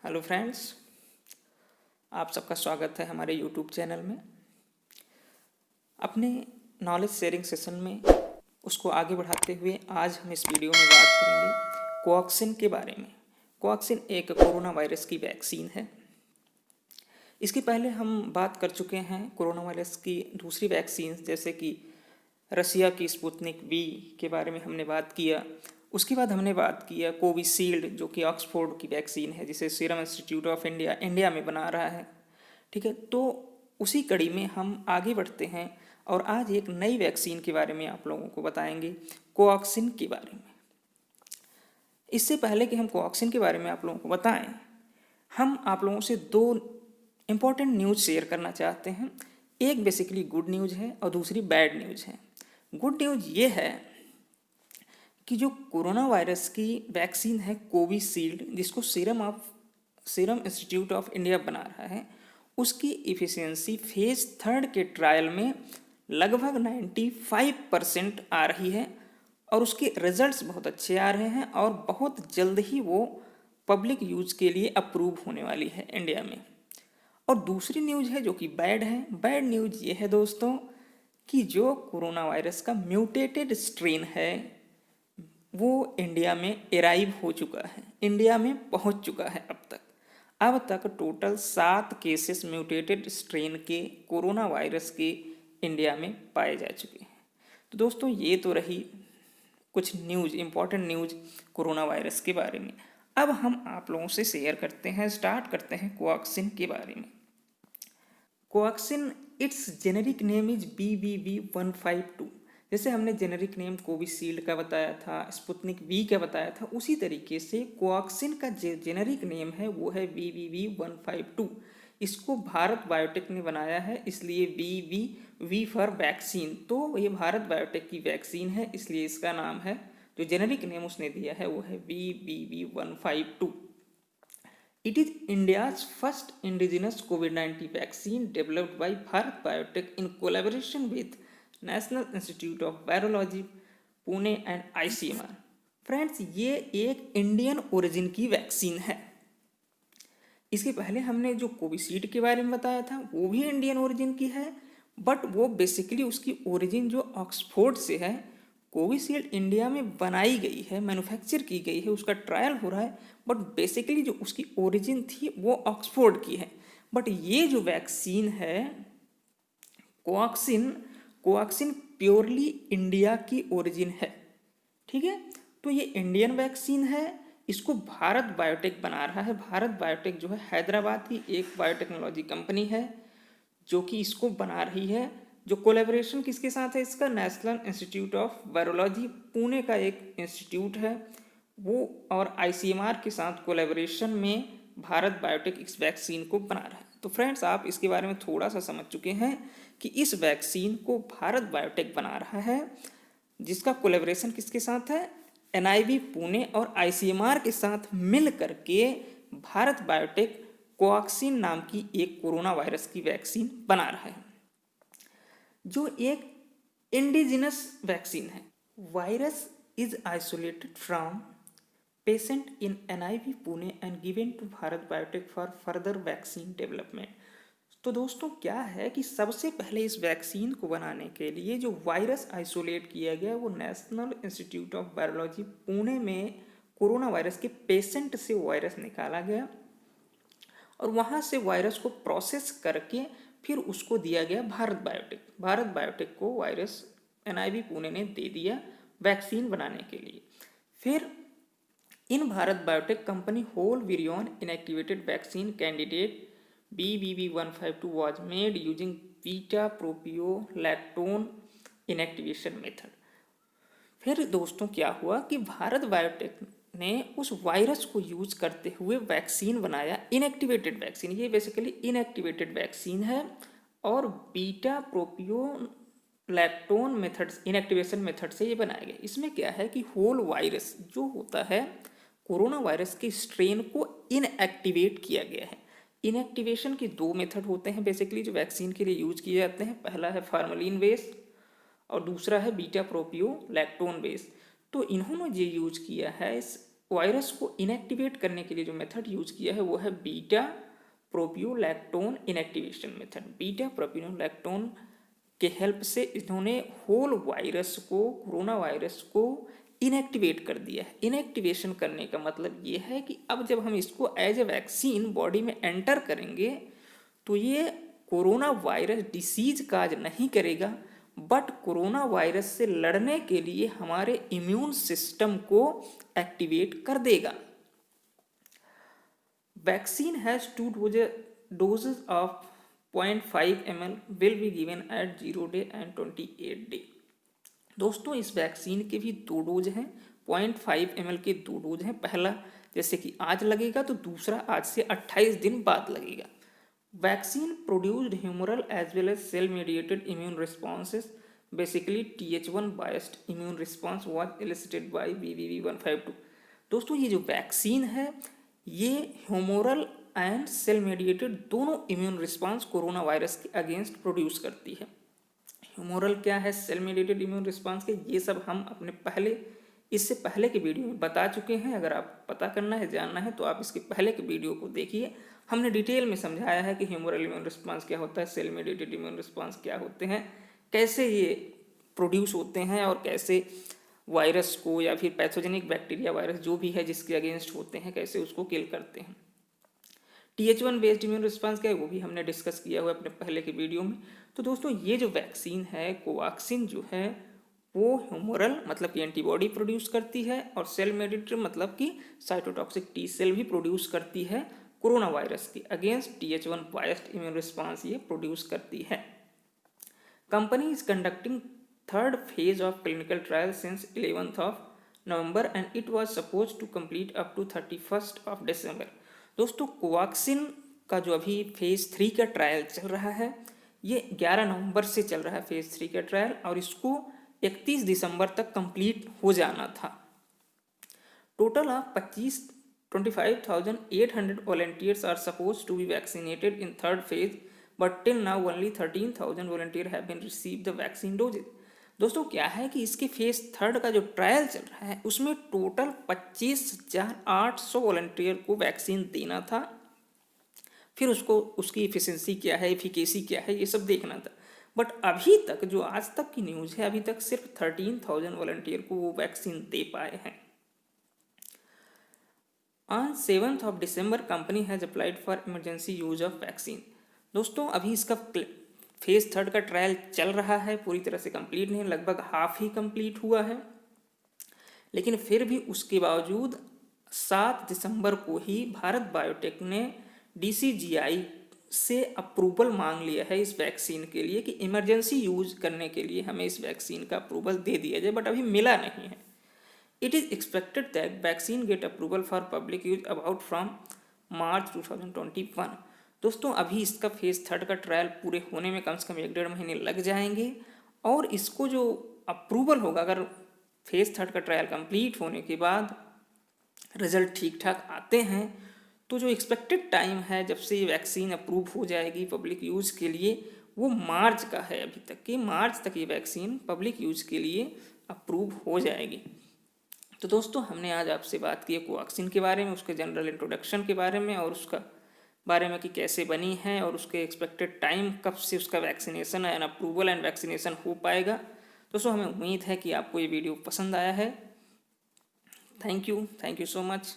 Hello friends, आप सबका स्वागत है हमारे यूट्यूब चैनल में। अपने नॉलेज शेयरिंग सेशन में उसको आगे बढ़ाते हुए आज हम इस वीडियो में बात करेंगे कोवैक्सीन के बारे में। कोवैक्सीन एक कोरोना वायरस की वैक्सीन है। इसके पहले हम बात कर चुके हैं कोरोना वायरस की दूसरी वैक्सीन, जैसे कि रसिया की स्पुतनिक वी के बारे में हमने बात किया। उसके बाद हमने बात किया कोविशील्ड, जो कि ऑक्सफोर्ड की वैक्सीन है, जिसे सीरम इंस्टीट्यूट ऑफ इंडिया में बना रहा है। ठीक है, तो उसी कड़ी में हम आगे बढ़ते हैं और आज एक नई वैक्सीन के बारे में आप लोगों को बताएंगे, कोवैक्सीन के बारे में। इससे पहले कि हम कोवैक्सीन के बारे में आप लोगों को बताएं, हम आप लोगों से दो इम्पॉर्टेंट न्यूज़ शेयर करना चाहते हैं। एक बेसिकली गुड न्यूज़ है और दूसरी बैड न्यूज़ है। गुड न्यूज़ ये है कि जो कोरोना वायरस की वैक्सीन है कोविशील्ड, जिसको सीरम इंस्टीट्यूट ऑफ इंडिया बना रहा है, उसकी इफ़िशियंसी फेज 3 के ट्रायल में लगभग 95% आ रही है और उसके रिजल्ट्स बहुत अच्छे आ रहे हैं और बहुत जल्द ही वो पब्लिक यूज के लिए अप्रूव होने वाली है इंडिया में। और दूसरी न्यूज़ है जो कि बैड है। बैड न्यूज़ ये है दोस्तों कि जो कोरोना वायरस का म्यूटेटेड स्ट्रेन है वो इंडिया में अराइव हो चुका है, इंडिया में पहुंच चुका है। अब तक टोटल 7 केसेस म्यूटेटेड स्ट्रेन के कोरोना वायरस के इंडिया में पाए जा चुके हैं। तो दोस्तों, ये तो रही कुछ news, important news corona virus के बारे में। अब हम आप लोगों से शेयर करते हैं, स्टार्ट करते हैं कोवैक्सीन के बारे में। Covaxin, it's generic name is BBV152। जैसे हमने जेनेरिक नेम कोविशील्ड का बताया था, स्पुतनिक वी का बताया था, उसी तरीके से कोवैक्सीन का जो जेनेरिक नेम है वो है BBV152। इसको भारत बायोटेक ने बनाया है, इसलिए वी फॉर वैक्सीन। तो ये भारत बायोटेक की वैक्सीन है, इसलिए इसका नाम है, जो जेनेरिक नेम उसने दिया है वो है BBV152। It is India's first indigenous COVID-19 vaccine developed by Bharat Biotech in collaboration with National Institute of Virology, Pune and ICMR। Friends, ये एक इंडियन ओरिजिन की वैक्सीन है। इसके पहले हमने जो कोविशील्ड के बारे में बताया था वो भी इंडियन ओरिजिन की है, बट वो बेसिकली उसकी ओरिजिन जो ऑक्सफोर्ड से है। कोविशील्ड इंडिया में बनाई गई है, मैन्युफैक्चर की गई है, उसका ट्रायल हो रहा है, बट बेसिकली जो उसकी ओरिजिन थी वो ऑक्सफोर्ड की है। बट ये जो वैक्सीन है कोवैक्सीन, कोवैक्सीन प्योरली इंडिया की ओरिजिन है। ठीक है, तो ये इंडियन वैक्सीन है, इसको भारत बायोटेक बना रहा है। भारत बायोटेक जो है हैदराबाद की एक बायोटेक्नोलॉजी कंपनी है जो कि इसको बना रही है। जो कोलैबोरेशन किसके साथ है इसका, national institute of virology, Pune का एक इंस्टीट्यूट है वो, और ICMR के साथ कोलैबोरेशन में भारत बायोटेक इस वैक्सीन को बना रहा है। तो फ्रेंड्स, आप इसके बारे में थोड़ा सा समझ चुके हैं कि इस वैक्सीन को भारत बायोटेक बना रहा है, जिसका कोलैबोरेशन किसके साथ है, NIV पुणे और ICMR के साथ मिल करके भारत बायोटेक कोवैक्सीन नाम की एक कोरोना वायरस की वैक्सीन बना रहा है, जो एक इंडिजिनस वैक्सीन है। Virus is isolated from patient in NIV Pune and given to Bharat Biotech for further vaccine development. तो दोस्तों, क्या है कि सबसे पहले इस वैक्सीन को बनाने के लिए जो वायरस आइसोलेट किया गया वो national institute of virology Pune में कोरोना वायरस के पेशेंट से वायरस निकाला गया और वहाँ से वायरस को प्रोसेस करके फिर उसको दिया गया भारत बायोटेक। भारत बायोटेक को वायरस NIV पुणे ने दे दिया वैक्सीन बनाने के लिए। फिर इन Bharat Biotech company whole virion inactivated vaccine candidate BBV152 was made using beta propiolactone inactivation method. फिर दोस्तों क्या हुआ कि भारत बायोटेक ने उस वायरस को यूज करते हुए वैक्सीन बनाया, इनएक्टिवेटेड वैक्सीन। ये बेसिकली इनएक्टिवेटेड वैक्सीन है और बीटा प्रोपियोलैक्टोन मेथड्स, इनएक्टिवेशन मेथड से ये बनाया गया। इसमें क्या है कि होल वायरस जो होता है कोरोना वायरस के स्ट्रेन को इनएक्टिवेट किया गया है। इनएक्टिवेशन के दो मेथड होते हैं बेसिकली जो वैक्सीन के लिए यूज किए जाते हैं। पहला है फार्मलिन बेस और दूसरा है बीटा प्रोपियोलैक्टोन बेस। तो इन्होंने जो यूज किया है इस वायरस को इनएक्टिवेट करने के लिए जो मेथड यूज किया है वो है beta propiolactone inactivation method. Beta प्रोपियोलैक्टोन के हेल्प से इन्होंने होल वायरस को, कोरोना वायरस को इनएक्टिवेट कर दिया है। इनएक्टिवेशन करने का मतलब ये है कि अब जब हम इसको एज ए वैक्सीन बॉडी में एंटर करेंगे तो ये कोरोना वायरस डिसीज काज नहीं करेगा, बट कोरोना वायरस से लड़ने के लिए हमारे इम्यून सिस्टम को एक्टिवेट कर देगा। Vaccine has 2 doses of 0.5 ml will be given at 0 day and 28 day। दोस्तों इस वैक्सीन के भी 2 डोज हैं, 0.5 ml के 2 डोज हैं। पहला जैसे कि आज लगेगा तो दूसरा आज से 28 दिन बाद लगेगा। Vaccine produced humoral as well as cell mediated immune responses, basically TH1 biased immune response was elicited by BBB152। दोस्तों ये जो वैक्सीन है ये ह्यूमरल एंड सेल मीडिएटेड दोनों इम्यून रिस्पॉन्स कोरोना वायरस के अगेंस्ट प्रोड्यूस करती है। ह्यूमरल क्या है, सेल मीडिएटेड इम्यून रिस्पॉन्स के, ये सब हम अपने इससे पहले के वीडियो में बता चुके हैं। अगर आप पता करना है, जानना है तो आप इसके पहले के वीडियो को देखिए। हमने डिटेल में समझाया है कि ह्यूमरल इम्यून रिस्पॉन्स क्या होता है, सेल मीडिएटेड इम्यून रिस्पॉन्स क्या होते हैं, कैसे ये प्रोड्यूस होते हैं और कैसे वायरस को या फिर पैथोजेनिक बैक्टीरिया वायरस जो भी है जिसके अगेंस्ट होते हैं कैसे उसको किल करते हैं। TH1 बेस्ड इम्यून रिस्पॉन्स क्या है वो भी हमने डिस्कस किया हुआ अपने पहले के वीडियो में। तो दोस्तों ये जो वैक्सीन है कोवैक्सीन जो है वो ह्यूमरल मतलब कि एंटीबॉडी प्रोड्यूस करती है और सेल मेडिएटेड मतलब कि साइटोटॉक्सिक टी सेल भी प्रोड्यूस करती है कोरोना वायरस के against. TH1 biased immune response ये प्रोड्यूस करती है। Company is conducting third phase of clinical trial since 11th of November and it was supposed to complete up to 31st of December। दोस्तों Covaxin का जो अभी phase 3 का trial चल रहा है ये 11 नवंबर से चल रहा है फेज 3 का ट्रायल और इसको 31 दिसंबर तक कंप्लीट हो जाना था। Total of 25,800 volunteers are supposed to be vaccinated in third phase but till now only 13,000 volunteers have been received the vaccine doses। दोस्तों क्या है कि इसके फेज 3 का जो ट्रायल चल रहा है उसमें टोटल 25,800 वॉलंटियर को वैक्सीन देना था, फिर उसको उसकी एफिशिएंसी क्या है, एफिकेसी क्या है, ये सब देखना था। बट अभी तक जो आज तक की न्यूज़ है अभी तक सिर्फ 13,000 वॉलंटियर को वो वैक्सीन दे पाए हैं। On 7th of December company has applied for emergency use of vaccine. दोस्तों अभी इसका फेज 3 का ट्रायल चल रहा है, पूरी तरह से कंप्लीट नहीं, लगभग हाफ ही कंप्लीट हुआ है, लेकिन फिर भी उसके बावजूद 7 दिसंबर को ही भारत बायोटेक ने DCGI से अप्रूवल मांग लिया है इस वैक्सीन के लिए कि इमरजेंसी यूज करने के लिए हमें इस वैक्सीन का अप्रूवल दे दिया जाए, बट अभी मिला नहीं है। It is expected that vaccine get approval for public use about from March 2021। दोस्तों अभी इसका फेज 3 का ट्रायल पूरे होने में कम से कम 1-1.5 महीने लग जाएंगे और इसको जो अप्रूवल होगा, अगर फेज 3 का ट्रायल कंप्लीट होने के बाद रिजल्ट ठीक ठाक आते हैं तो जो एक्सपेक्टेड टाइम है जब से ये वैक्सीन अप्रूव हो जाएगी पब्लिक यूज़ के लिए वो मार्च का है। अभी तक कि मार्च तक ये वैक्सीन पब्लिक यूज़ के लिए अप्रूव हो जाएगी। तो दोस्तों हमने आज आपसे बात की है कोवैक्सीन के बारे में, उसके जनरल इंट्रोडक्शन के बारे में और उसका बारे में कि कैसे बनी है और उसके एक्सपेक्टेड टाइम कब से उसका vaccination and approval and vaccination हो पाएगा। दोस्तों हमें उम्मीद है कि आपको ये वीडियो पसंद आया है। Thank you so much.